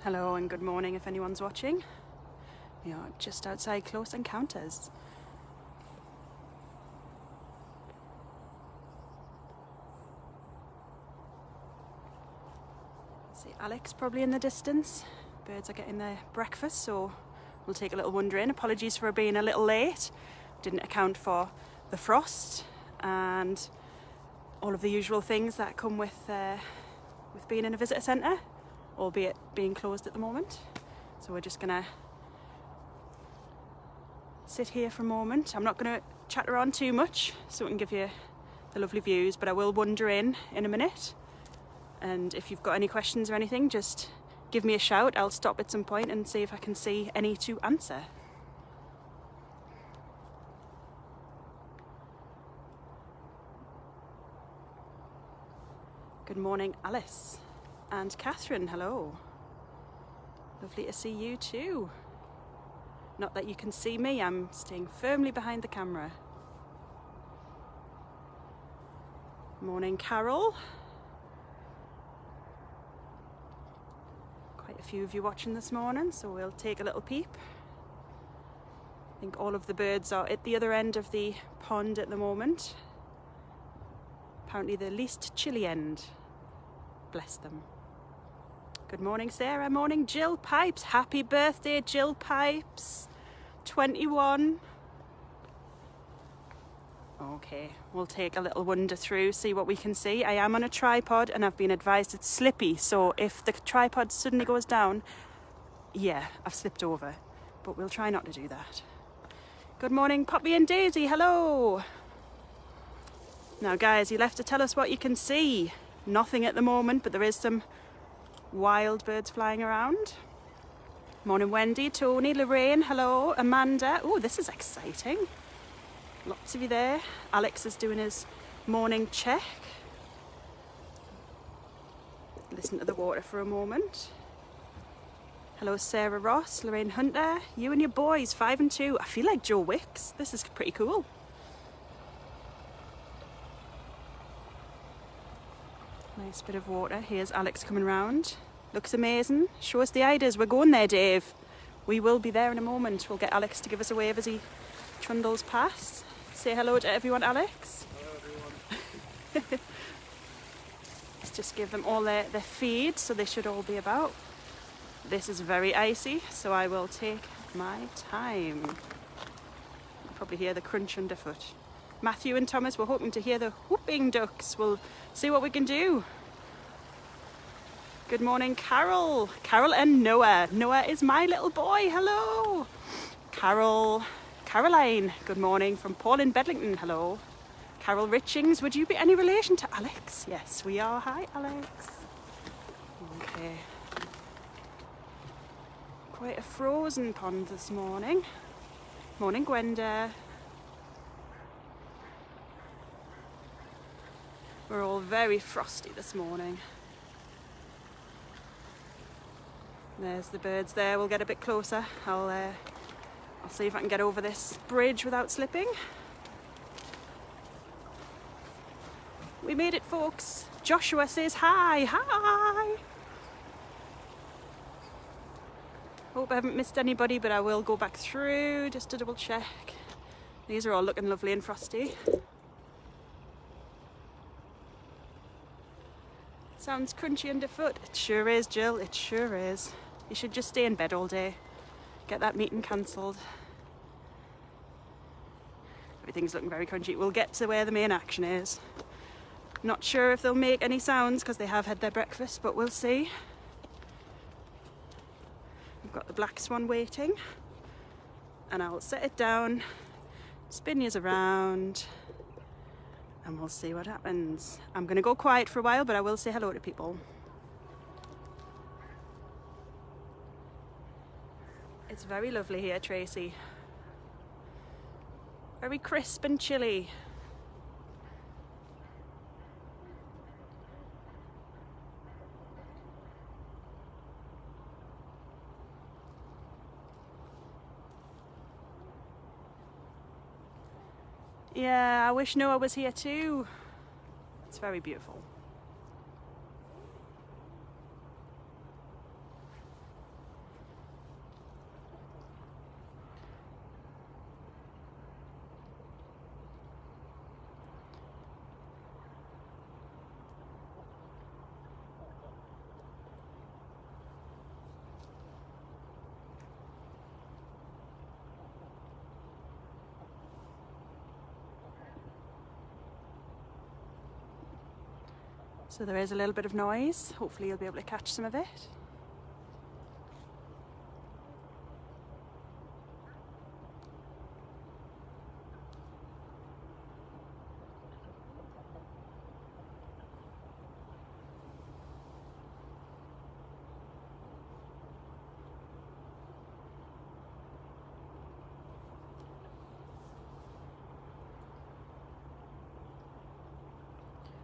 Hello and good morning if anyone's watching. We are just outside Close Encounters. See Alex probably in the distance. Birds are getting their breakfast, so we'll take a little wander in. Apologies for being a little late. Didn't account for the frost and all of the usual things that come with being in a visitor centre, albeit being closed at the moment. So we're just gonna sit here for a moment. I'm not gonna chatter on too much so we can give you the lovely views, but I will wander in a minute. And if you've got any questions or anything, just give me a shout. I'll stop at some point and see if I can see any to answer. Good morning, Alice and Catherine. Hello. Lovely to see you too. Not that you can see me, I'm staying firmly behind the camera. Morning, Carol. Quite a few of you watching this morning, so we'll take a little peep. I think all of the birds are at the other end of the pond at the moment. Apparently the least chilly end. Bless them. Good morning, Sarah. Morning, Jill Pipes. Happy birthday, Jill Pipes. 21. Okay, we'll take a little wander through, see what we can see. I am on a tripod and I've been advised it's slippy, so if the tripod suddenly goes down, yeah, I've slipped over. But we'll try not to do that. Good morning, Poppy and Daisy. Hello. Now, guys, you'll have to tell us what you can see. Nothing at the moment, but there is some wild birds flying around. Morning, Wendy, Tony, Lorraine, hello, Amanda. Oh, this is exciting. Lots of you there. Alex is doing his morning check. Listen to the water for a moment. Hello, Sarah Ross, Lorraine Hunter. You and your boys, 5 and 2. I feel like Joe Wicks. This is pretty cool. Nice bit of water. Here's Alex coming round. Looks amazing. Show us the ideas. We're going there, Dave. We will be there in a moment. We'll get Alex to give us a wave as he trundles past. Say hello to everyone, Alex. Hello, everyone. Let's just give them all their feed, so they should all be about. This is very icy, so I will take my time. You'll probably hear the crunch underfoot. Matthew and Thomas, we're hoping to hear the whooping ducks. We'll see what we can do. Good morning, Carol. Carol and Noah. Noah is my little boy. Hello. Caroline. Good morning from Paul in Bedlington. Hello. Carol Richings. Would you be any relation to Alex? Yes, we are. Hi, Alex. Okay. Quite a frozen pond this morning. Morning, Gwenda. We're all very frosty this morning. There's the birds there. We'll get a bit closer. I'll see if I can get over this bridge without slipping. We made it, folks. Joshua says hi. Hi. Hope I haven't missed anybody, but I will go back through just to double check. These are all looking lovely and frosty. Sounds crunchy underfoot. It sure is, Jill. It sure is. You should just stay in bed all day. Get that meeting cancelled. Everything's looking very crunchy. We'll get to where the main action is. Not sure if they'll make any sounds because they have had their breakfast, but we'll see. We've got the black swan waiting. And I'll set it down, spin yous around, and we'll see what happens. I'm going to go quiet for a while, but I will say hello to people. It's very lovely here, Tracy. Very crisp and chilly. Yeah, I wish Noah was here too. It's very beautiful. So there is a little bit of noise. Hopefully you'll be able to catch some of it.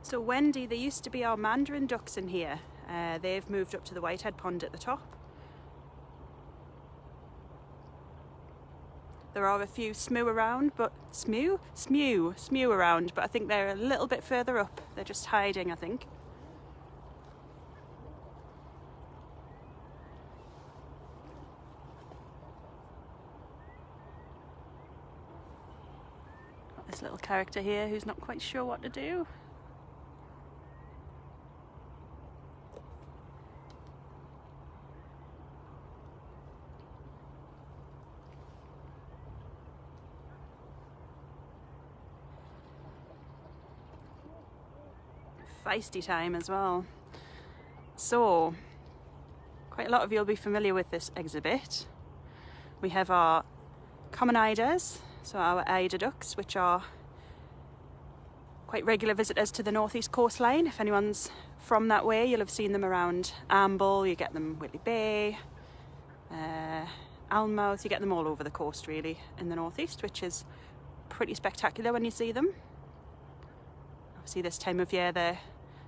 So Wendy, there used to be our mandarin ducks in here. They've moved up to the whitehead pond at the top. There are a few smew around, but smew around, but I think they're a little bit further up. They're just hiding, I think. Got this little character here who's not quite sure what to do. Feisty time as well. So, quite a lot of you will be familiar with this exhibit. We have our common eiders, so our eider ducks, which are quite regular visitors to the northeast coastline. If anyone's from that way, you'll have seen them around Amble, you get them Whitley Bay, Alnmouth, you get them all over the coast really in the northeast, which is pretty spectacular when you see them. Obviously this time of year they're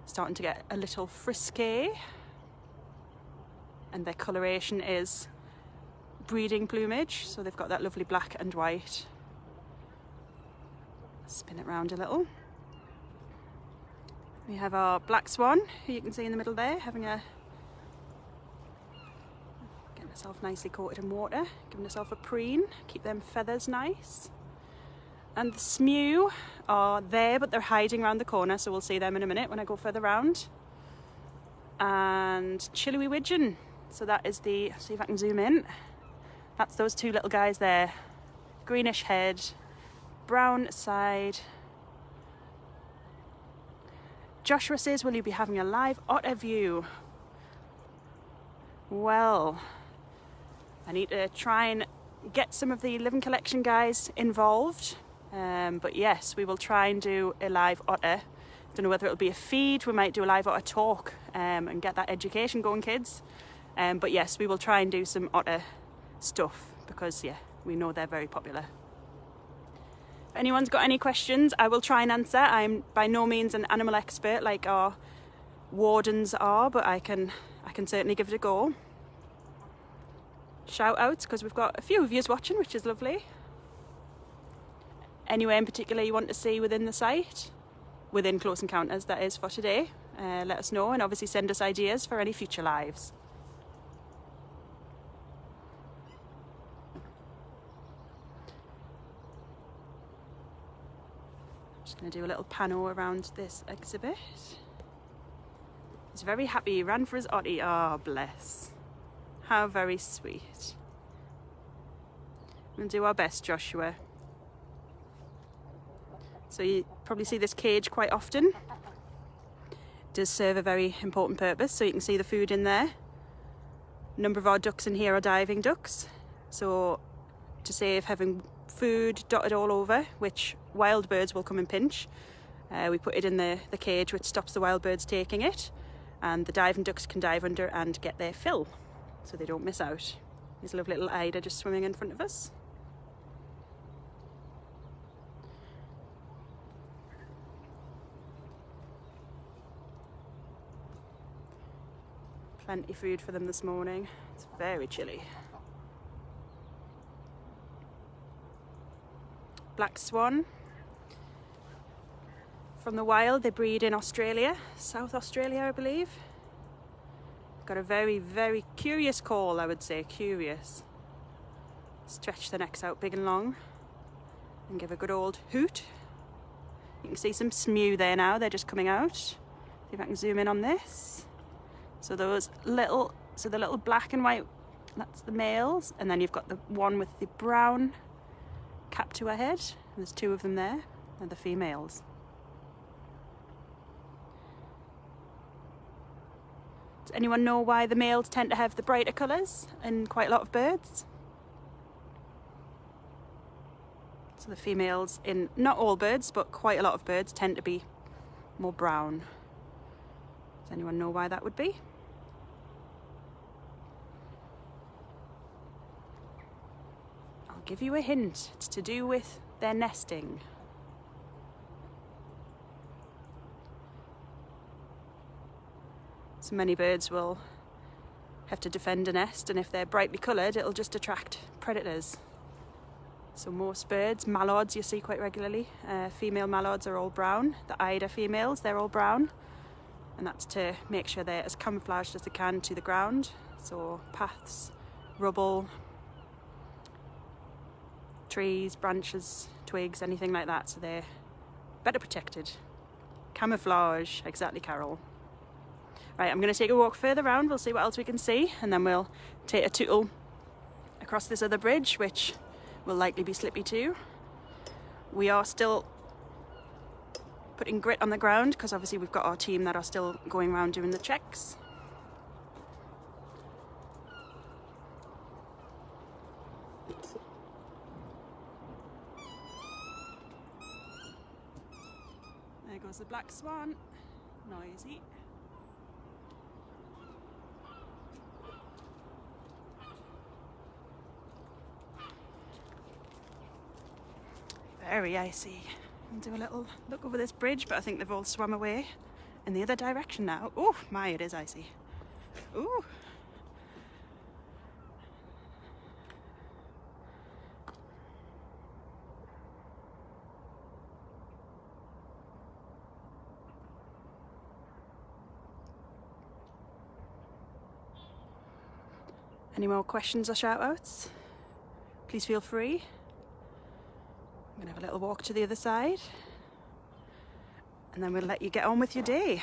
starting to get a little frisky, and their coloration is breeding plumage, so they've got that lovely black and white. Spin it round a little. We have our black swan, who you can see in the middle there, having a getting herself nicely coated in water, giving herself a preen, keep them feathers nice. And the smew are there, but they're hiding around the corner, so we'll see them in a minute when I go further round. And chilly widgeon, so that is the, see if I can zoom in, that's those two little guys there, greenish head, brown side. Joshua says, will you be having a live otter view? Well, I need to try and get some of the living collection guys involved. But yes, we will try and do a live otter. Don't know whether it'll be a feed, we might do a live otter talk and get that education going, kids. But yes, we will try and do some otter stuff because yeah, we know they're very popular. If anyone's got any questions, I will try and answer. I'm by no means an animal expert like our wardens are, but I can certainly give it a go. Shout outs, because we've got a few of yous watching, which is lovely. Anywhere in particular you want to see within the site, within Close Encounters that is for today, let us know, and obviously send us ideas for any future lives. I'm just going to do a little pano around this exhibit. He's very happy, he ran for his ottie. Oh bless, how very sweet. We'll do our best, Joshua. So you probably see this cage quite often. It does serve a very important purpose, so you can see the food in there. A number of our ducks in here are diving ducks, so to save having food dotted all over, which wild birds will come and pinch, we put it in the cage, which stops the wild birds taking it, and the diving ducks can dive under and get their fill, so they don't miss out. There's a lovely little eider just swimming in front of us. Plenty of food for them this morning. It's very chilly. Black swan. From the wild, they breed in Australia, South Australia, I believe. Got a very, very curious call, I would say, curious. Stretch the necks out big and long and give a good old hoot. You can see some smew there now, they're just coming out. See if I can zoom in on this. So those little, so the little black and white, that's the males, and then you've got the one with the brown cap to her head, and there's two of them there, they're the females. Does anyone know why the males tend to have the brighter colours in quite a lot of birds? So the females in not all birds, but quite a lot of birds tend to be more brown. Does anyone know why that would be? I'll give you a hint. It's to do with their nesting. So many birds will have to defend a nest, and if they're brightly coloured, it'll just attract predators. So most birds, mallards you see quite regularly, female mallards are all brown. The eider females, they're all brown. And that's to make sure they're as camouflaged as they can to the ground. So paths, rubble, trees, branches, twigs, anything like that. So they're better protected. Camouflage, exactly, Carol. Right, I'm going to take a walk further around, we'll see what else we can see, and then we'll take a tootle across this other bridge, which will likely be slippy too. We are still putting grit on the ground, because obviously we've got our team that are still going around doing the checks. There goes the black swan, noisy. Very icy. I'll do a little look over this bridge, but I think they've all swum away in the other direction now. Oh my, it is icy. Ooh. Any more questions or shout outs? Please feel free. I'm going to have a little walk to the other side, and then we'll let you get on with your day.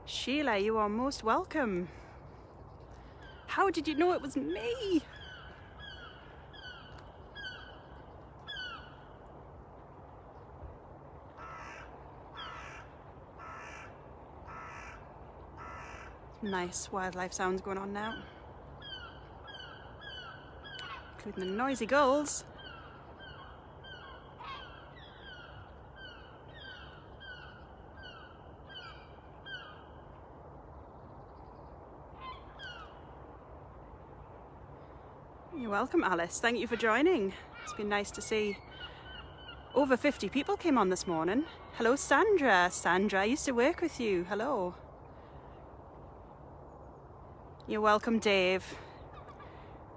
Sheila, you are most welcome. How did you know it was me? Nice wildlife sounds going on now, including the noisy gulls. You're welcome, Alice. Thank you for joining. It's been nice to see. Over 50 people came on this morning. Hello, Sandra. Sandra, I used to work with you. Hello. You're welcome, Dave.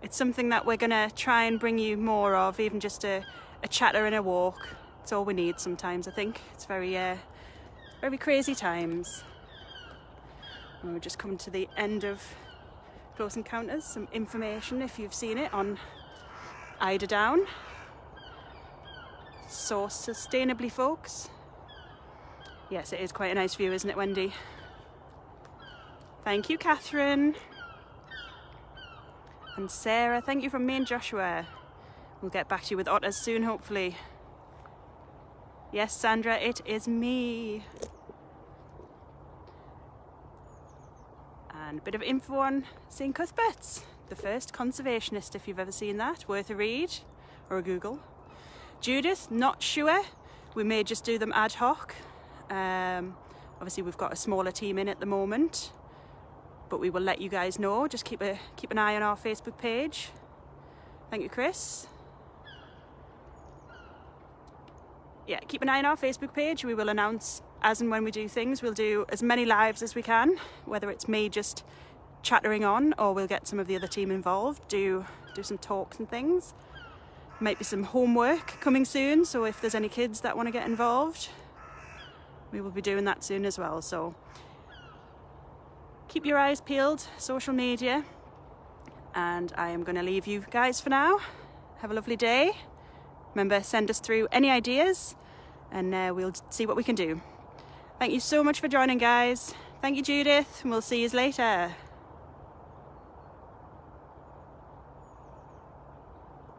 It's something that we're going to try and bring you more of, even just a chatter and a walk. It's all we need sometimes, I think. It's very crazy times. And we're just coming to the end of Close Encounters. Some information, if you've seen it, on Eider Down. Source sustainably, folks. Yes, it is quite a nice view, isn't it, Wendy? Thank you, Catherine. And Sarah, thank you from me and Joshua. We'll get back to you with otters soon, hopefully. Yes, Sandra, it is me. And a bit of info on St. Cuthbert's, the first conservationist, if you've ever seen that. Worth a read or a Google. Judith, not sure. We may just do them ad hoc. Obviously, we've got a smaller team in at the moment. but we will let you guys know. Just keep an eye on our Facebook page. Thank you, Chris. Yeah, keep an eye on our Facebook page. We will announce as and when we do things. We'll do as many lives as we can, whether it's me just chattering on, or we'll get some of the other team involved, do some talks and things. Might be some homework coming soon, so if there's any kids that want to get involved, we will be doing that soon as well. So keep your eyes peeled, social media, and I am going to leave you guys for now. Have a lovely day. Remember, send us through any ideas, and we'll see what we can do. Thank you so much for joining, guys. Thank you, Judith, and we'll see you later.